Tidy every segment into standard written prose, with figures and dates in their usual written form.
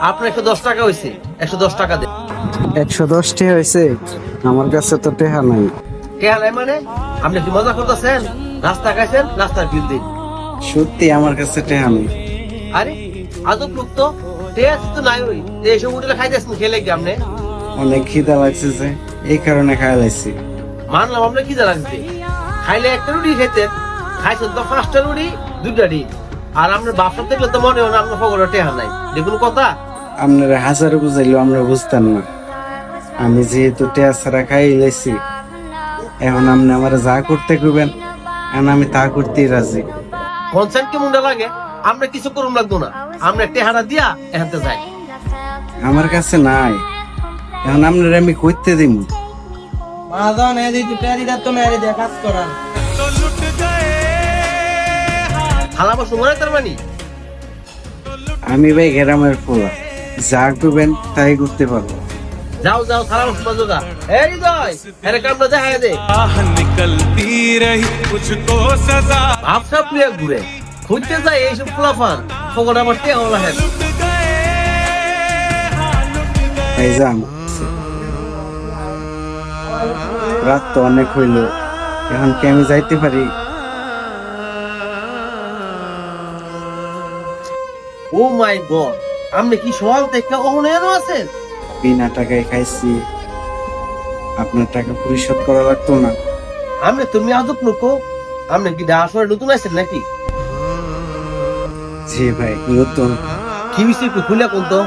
আপনার 110 টাকা হয়েছে, 110 টাকা দেন। 110 টি হয়েছে? আমার কাছে তো টেহা নাই। টেহা নাই মানে? আপনি কি মজা করতেছেন? রাস্তা খাইছেন, রাস্তার বিল দিন। সত্যি আমার কাছে টেহা নেই। আরে আজব লোক তো, টেহা তো নাই। ওই এইসব হোটেলে খাইতেছেন, খেলে কি আপনি? অনেক খিদা লাগছে যে, এই কারণে খাই লাইছি। মানলাম আপনার কি লাগছে, খাইলে একটা রুটি খাইতেন, খাইছেন তো 5টা রুটি 2টা ডিম। আর আপনার বাপসা দেখলে তো মনে হয় না আপনার পকেটে টেহা নাই। দেখুন কথা, আপনারা হাজারে বুঝাইলেও আমরা বুঝতাম না। আমি যেহেতু টেহা ছাড়া খাই লাইছি, এখন আপনি আমার যা করতে কইবেন এখন আমি তা করতেই রাজি। কনসেন্ট কেমন লাগে? আমরা কিছু করুন লাগতো না, আমরা টেহারা দিয়া এখানতে যাই। আমার কাছে নাই, এখন আপনারা আমি কইতে দিব। থালা বসু মনে তার মানে? আমি ভাই গ্রামের পোলা, যা করবেন তাই করতে পারবো। যাও যাও, থালা বসু বাজোগা। এই হৃদয়, এর কামটা দেখায় দে। निकलती रही मुझको सजा ভাবসা প্রিয়া ঘুরে খুঁজতে যায় এইসব ফুলাফান, পকেটে আমার টেহা হলা হ্যাঁ। এই যান, রাত তো অনেক হইল, এখন কি আমি যাইতে পারি? ও মাই গড, আপনি কি সকাল থেকে ওখানে আছেন? বিনা টাকায় খাইছি, আপনার টাকা পরিশোধ করা লাগতো না? আপনি তুমি আদব লোক, আপনি কি ডাসরে নতুন আছেন নাকি? জি ভাই নতুন। কি হয়েছে একটু খুলে কোন তো।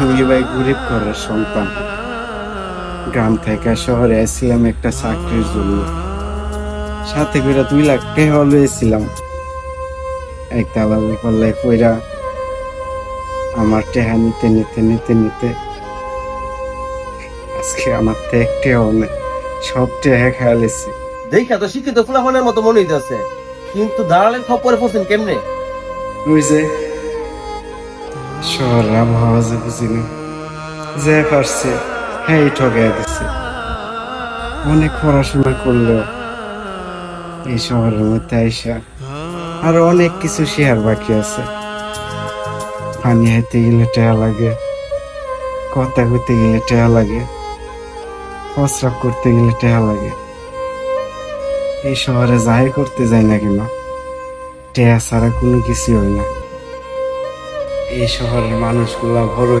আমি ভাই গরিব ঘরের সন্তান, গ্রাম থেকে শহরে আসছিলাম একটা চাকরির জন্য। সাথে করে 2 লাখ টাকা লইছিলাম। এক দালালের পাল্লায় পইরা আমার টেহা নিতে নিতে নিতে নিতে আজকে আমার তো একটাও নেই, সব টেহা খেয়াল এসেছি। দেখা তো শিক্ষিত ফুলাফানের মতো মনে হইতেছে, কিন্তু দালালের খবরে পড়ছেন কেমনে? ওই যে শহরের আবহাওয়া যে বুঝিনি, যে পারছে হ্যাঁ ঠগাই দিচ্ছে। অনেক পড়াশোনা করলেও এই শহরের মধ্যে আইসা আরো অনেক কিছু শেয়ার বাকি আছে। পানি হাইতে গেলে টেয়া লাগে, কথা কইতে গেলে টেয়া লাগে, প্রস্রাব করতে গেলে টেয়া লাগে। এই শহরে যাই করতে যাই না কেন, টেয়া ছাড়া কোনো কিছু হয় না। এই শহরের মানুষগুলা বড়